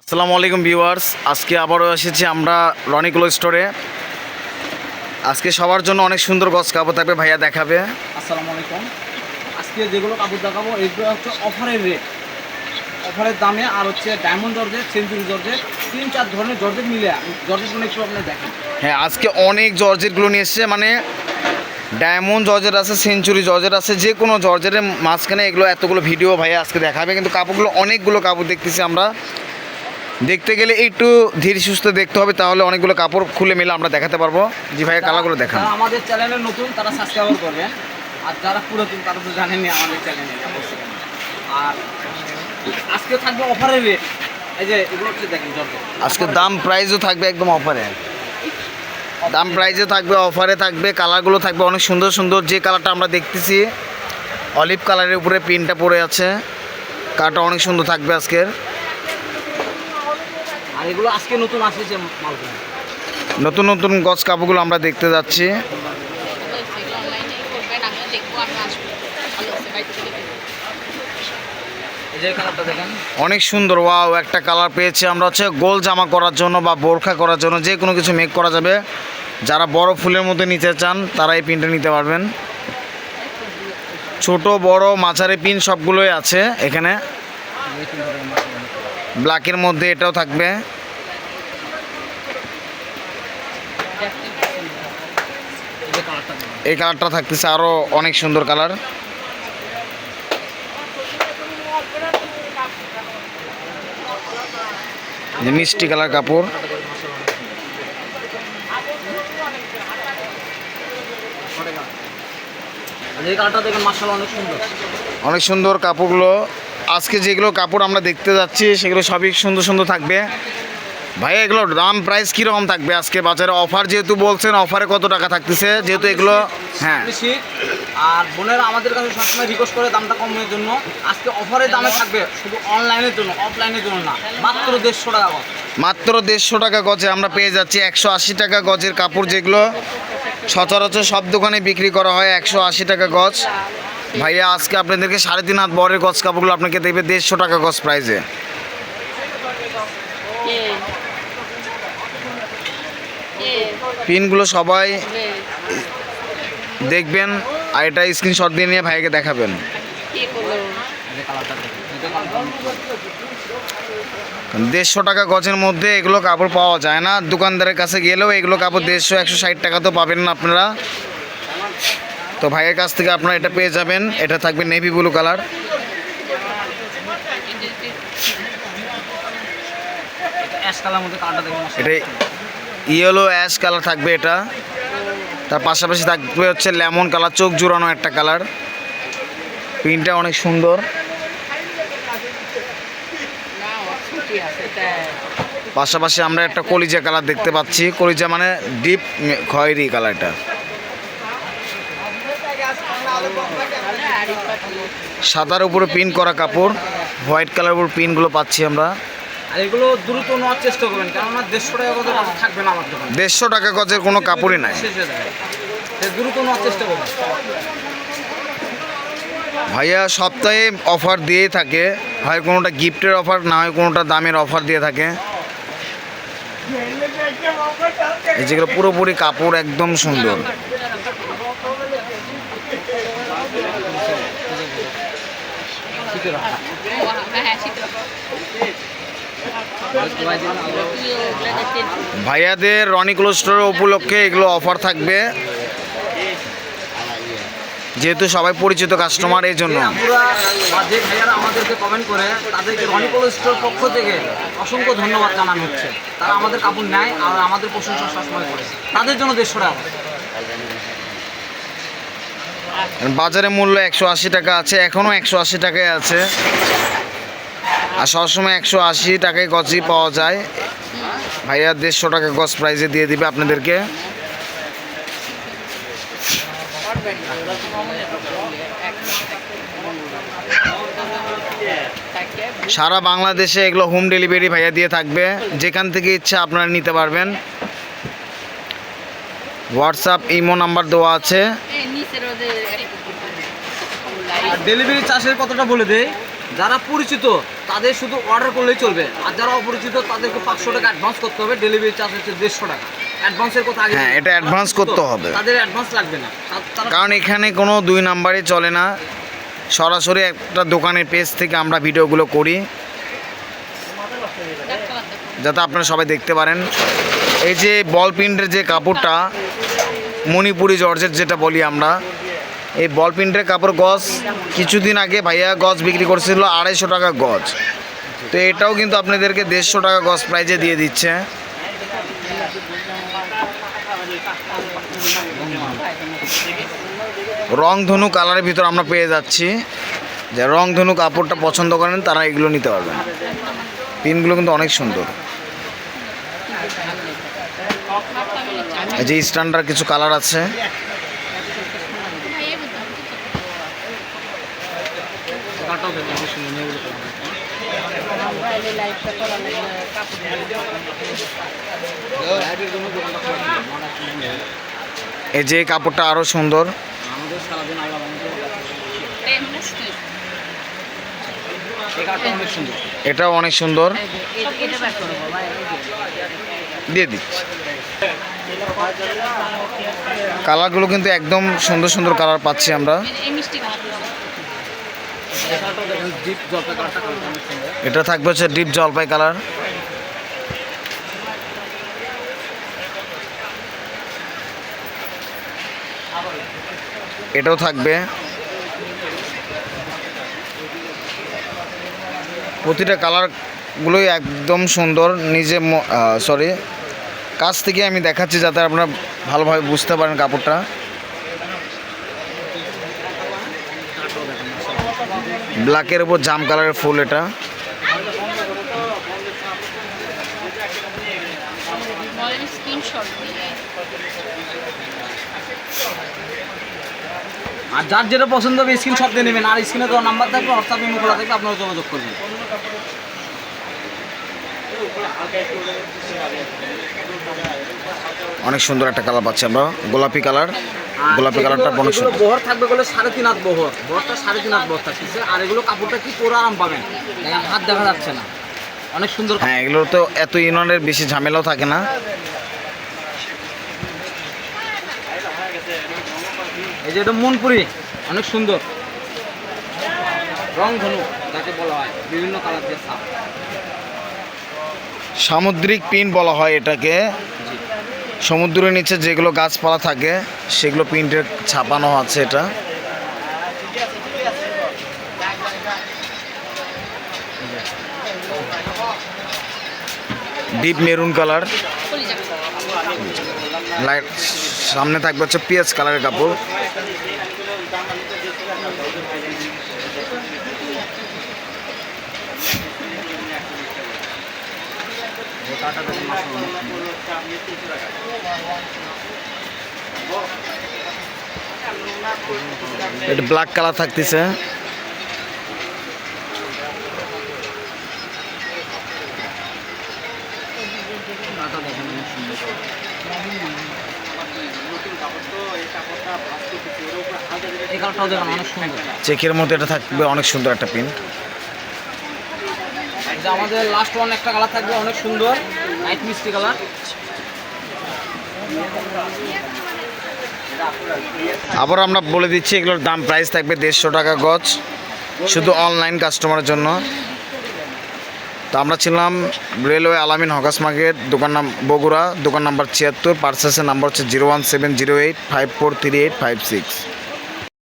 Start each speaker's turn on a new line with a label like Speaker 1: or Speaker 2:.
Speaker 1: আসসালামু আলাইকুম ভিউয়ার্স, আজকে আবারও এসেছি আমরা রনি ক্লোথ স্টোরে। আজকে সবার জন্য অনেক সুন্দর গজ কাপড় থাকবে, ভাইয়া দেখাবে।
Speaker 2: আসসালামু আলাইকুম। আজকে যেগুলো কাপড় দেখাবো এগুলো হচ্ছে অফারের রেট, অফারের দামে। আর হচ্ছে ডায়মন্ড জর্জেট, সেঞ্চুরি জর্জেট, 3-4 ধরনের জর্জেট মিলে জর্জেটগুলো একটু আপনি দেখেন।
Speaker 1: হ্যাঁ, আজকে অনেক জর্জেটগুলো নিয়ে এসছে, মানে ডায়মন্ড জর্জেট আছে, সেঞ্চুরি জর্জেট আছে, যে কোনো জর্জেটের মাঝখানে এগুলো এতগুলো ভিডিও ভাইয়া আজকে দেখাবে। কিন্তু কাপড়গুলো অনেকগুলো কাপড় দেখতেছি আমরা, দেখতে গেলে একটু ধীরে সুস্থ দেখতে হবে, তাহলে অনেকগুলো কাপড় খুলে মিলে আমরা দেখাতে পারবো। জি ভাইয়া, কালারগুলো দেখান।
Speaker 2: যারা আমাদের চ্যানেলে নতুন তারা সাবস্ক্রাইব করবেন, আর যারা পুরাতন তারা তো জানেনই আমাদের চ্যানেলে। আর আজকে থাকবে অফারের রেট, এই যে এগুলো হচ্ছে দেখেন জর্জেট।
Speaker 1: আজকে দাম প্রাইসও থাকবে একদম অফারে, দাম প্রাইসে থাকবে, অফারে থাকবে। কালারগুলো থাকবে অনেক সুন্দর সুন্দর। যে কালারটা আমরা দেখতেছি অলিভ কালারের উপরে পিনটা পড়ে আছে, কালারটা অনেক সুন্দর থাকবে আজকের।
Speaker 2: আর এগুলো আজকে নতুন আসছে মালগুলো,
Speaker 1: নতুন নতুন গজ কাপড়গুলো আমরা দেখতে যাচ্ছি।
Speaker 2: এই যে কালারটা দেখেন
Speaker 1: অনেক সুন্দর, ওয়াও একটা কালার পেয়েছি আমরা। হচ্ছে গোল জামা করার জন্য বা বোরখা করার জন্য যে কোনো কিছু মেক করা যাবে। যারা বড় ফুলের মধ্যে নিতে চান তারা এই পিনটা নিতে পারবেন। ছোট বড় মাঝারি পিন সবগুলোই আছে এখানে। ব্ল্যাকের মধ্যে এটাও থাকবে। এই কালারটা থাকতেছে আরও অনেক সুন্দর কালার। মিষ্টি কালার কাপড়।
Speaker 2: এই কালারটা দেখেন মাশাআল্লাহ অনেক সুন্দর,
Speaker 1: অনেক সুন্দর কাপড়গুলো। আজকে যেগুলো কাপড় আমরা দেখতে যাচ্ছি সেগুলো সবই সুন্দর সুন্দর থাকবে। ভাই এগুলোর দাম প্রাইস কীরকম থাকবে আজকে বাজারে? অফার যেহেতু বলছেন, অফারে কত টাকা থাকতেছে যেহেতু এগুলো? হ্যাঁ,
Speaker 2: বেশি। আর বোনেরা আমাদের কাছে সবসময় রিকোয়েস্ট করে দামটা কমের জন্য। আজকে অফারের দামে থাকবে, শুধু অনলাইনের জন্য, অফলাইনের জন্য না। মাত্র 150 টাকা গজ।
Speaker 1: মাত্র 150 টাকা গজে আমরা পেয়ে যাচ্ছি 180 টাকা গজের কাপড়, যেগুলো সচরাচর সব দোকানে বিক্রি করা হয় 180 টাকা গজ। ভাইয়া আজকে আপনাদেরকে 3.5 হাত বরের গজ কাপড়গুলো আপনাকে দেবে 150 টাকা গজ প্রাইজে। পিনগুলো সবাই দেখবেন, আর এটা স্ক্রিনশট দিয়ে নিয়ে ভাইকে দেখাবেন। 150 টাকা গজের মধ্যে এগুলো কাপড় পাওয়া যায় না। দোকানদারের কাছে গেলেও এগুলো কাপড় 150-160 টাকা তো পাবেন না আপনারা। তো ভাইয়ের কাছ থেকে আপনারা এটা পেয়ে যাবেন। এটা থাকবে navy blue colour.
Speaker 2: Ash colour মধ্যে কালারটা দেখুন,
Speaker 1: এটা ইয়েলো অ্যাশ কালার থাকবে এটা। তার পাশাপাশি থাকবে হচ্ছে লেমন কালার, চোখ জুড়ানো একটা কালার। প্রিন্টটা অনেক সুন্দর। পাশাপাশি আমরা একটা কলিজা কালার দেখতে পাচ্ছি। কলিজা মানে ডিপ খয়েরি কালারটা। সাদার উপরে প্রিন্ট করা কাপড়, হোয়াইট কালার উপর প্রিন্টগুলো পাচ্ছি আমরা।
Speaker 2: আর এগুলো দ্রুত নেওয়ার চেষ্টা করবেন, কেননা 150 টাকা গজের কাপড় থাকবে না আমার দোকানে।
Speaker 1: 150 টাকা গজের কোনো কাপড়ই নাই।
Speaker 2: শেষ হয়ে যাবে, দ্রুত নেওয়ার চেষ্টা করবেন।
Speaker 1: ভাইয়া সপ্তাহে অফার দিয়েই থাকে, হয় কোনোটা গিফটের অফার, না হয় কোনোটা দামের অফার দিয়ে থাকে। এই যেগুলো পুরোপুরি কাপড় একদম সুন্দর। ভাইয়াদের রনি ক্লোথ স্টোরের উপলক্ষে এগুলো অফার থাকবে, যেহেতু সবাই পরিচিত কাস্টমার এই জন্য।
Speaker 2: যে ভাইয়ারা আমাদেরকে কমেন্ট করে তাদেরকে রনি ক্লোথ স্টোর পক্ষ থেকে অসংখ্য ধন্যবাদ জানানো হচ্ছে। তারা আমাদের কাপড় নেয় আর আমাদের প্রশংসা সবসময় করে, তাদের জন্য 150 টাকা।
Speaker 1: বাজারে মূল্য 180 টাকা আছে, এখনও 180 টাকায় আছে। আর সবসময় 180 টাকায় গজই পাওয়া যায়। ভাইয়া 150 টাকা গজ প্রাইজে দিয়ে দিবে আপনাদেরকে। সারা বাংলাদেশে এগুলো হোম ডেলিভারি ভাইয়া দিয়ে থাকবে, যেখান থেকে ইচ্ছা আপনারা নিতে পারবেন। হোয়াটসঅ্যাপ ইমো নাম্বার দেওয়া আছে।
Speaker 2: ডেলিভারি চার্জের কতটা বলে দেই? যারা পরিচিত তাদের শুধু অর্ডার করলেই চলবে, আর যারা অপরিচিত তাদেরকে 500 টাকা অ্যাডভান্স করতে হবে, ডেলিভারি চার্জ হচ্ছে 150 টাকা। অ্যাডভান্সের কথা আগে
Speaker 1: হ্যাঁ, এটা অ্যাডভান্স করতে হবে,
Speaker 2: তাদের অ্যাডভান্স লাগবে না। তারা
Speaker 1: কারণ এখানে কোনো 2 নাম্বারে চলে না। সরাসরি একটা দোকানের পেজ থেকে আমরা ভিডিওগুলো করি যাতে আপনারা সবাই দেখতে পারেন। এই যে বল প্রিন্টের যে কাপড়টা, মণিপুরি জর্জেট যেটা বলি আমরা, এই বল প্রিন্টের কাপড় গজ কিছুদিন আগে ভাইয়া গজ বিক্রি করছিল 250 টাকা গজ। তো এটাও কিন্তু আপনাদেরকে 150 টাকা গজ প্রাইজে দিয়ে দিচ্ছে। রংধনু কালারের ভিতর আমরা পেয়ে যাচ্ছি, যে রংধনু কাপড়টা পছন্দ করেন তারা এগুলো নিতে পারবেন। পিনগুলো কিন্তু অনেক সুন্দর। এই যে স্ট্যান্ডার্ড কিছু কালার আছে,
Speaker 2: কাটাও দেখুন, অনেক সুন্দর নেগুলো কালার। লাইটের জন্য দোকানটা খোলা ছিল, অনেক সুন্দর।
Speaker 1: এই যে কাপড়টা আরও সুন্দর।
Speaker 2: আমাদের সারাদিন আল্লাহ রহমতে এই কাঠটা অনেক সুন্দর।
Speaker 1: এটাও অনেক সুন্দর, দিয়ে দিচ্ছি। কালারগুলো কিন্তু একদম সুন্দর সুন্দর কালার পাচ্ছি আমরা।
Speaker 2: এই কাঠটাও দেখেন, ডিপ জলপাই কালারটা, কালারটা অনেক সুন্দর।
Speaker 1: এটা থাকবে হচ্ছে ডিপ জলপাই কালার। এটাও থাকবে। প্রতিটা কালারগুলোই একদম সুন্দর। নিজে সরি, কাছ থেকে আমি দেখাচ্ছি যাতে আপনারা ভালোভাবে বুঝতে পারেন কাপড়টা। ব্ল্যাকের উপর জাম কালারের ফুল এটা।
Speaker 2: আর যার যেটা পছন্দ হবে স্ক্রিনশট দিয়ে নেবেন, আর স্ক্রিনে তো নাম্বার থাকবে, হোয়াটসঅ্যাপ ইমো খোলা থাকবে, আপনারা যোগাযোগ করবেন।
Speaker 1: অনেক সুন্দর একটা কালার পাচ্ছি আমরা, গোলাপি কালার। গোলাপি কালারটা অনেক
Speaker 2: এগুলো
Speaker 1: সুন্দর।
Speaker 2: বহর থাকবে বলে 3.5 হাত বহর, বহরটা 3.5 হাত বহর থাকছে। আর এগুলো কাপড়টা কি পুরো আরাম পাবেন, দেখেন হাত দেখা যাচ্ছে না, অনেক সুন্দর।
Speaker 1: হ্যাঁ, এগুলো তো এত ইউনিয়নের বেশি ঝামেলাও থাকে না।
Speaker 2: এই যে এটা মনপুরি, অনেক সুন্দর। রং ধনু যাকে বলা হয়, বিভিন্ন কালার দিয়ে ছাপ।
Speaker 1: সামুদ্রিক পিন বলা হয় এটাকে। সমুদ্রের নিচে যেগুলো গাছপালা থাকে সেগুলো প্রিন্টের ছাপানো আছে এটা। Deep maroon colour. লাইট সামনে থাকবে হচ্ছে পিএস কালারের কাপড়। এটা ব্ল্যাক কালার থাকতেছে।
Speaker 2: এই কালারটাও দেখেন অনেক সুন্দর।
Speaker 1: চেকের মধ্যে এটা থাকবে অনেক সুন্দর একটা প্রিন্ট।
Speaker 2: যে আমাদের লাস্ট ওয়ান একটা কালার থাকবে অনেক সুন্দর, লাইট মিষ্টি কালার।
Speaker 1: আবার আমরা বলে দিচ্ছি এগুলোর দাম প্রাইস থাকবে 150 টাকা গজ, শুধু অনলাইন কাস্টমারের জন্য। তো আমরা ছিলাম রেলওয়ে আলামিন হকাস মার্কেট, দোকান নাম বগুড়া, দোকান নাম্বার 76। পার্সেসের নাম্বার হচ্ছে 01708543856।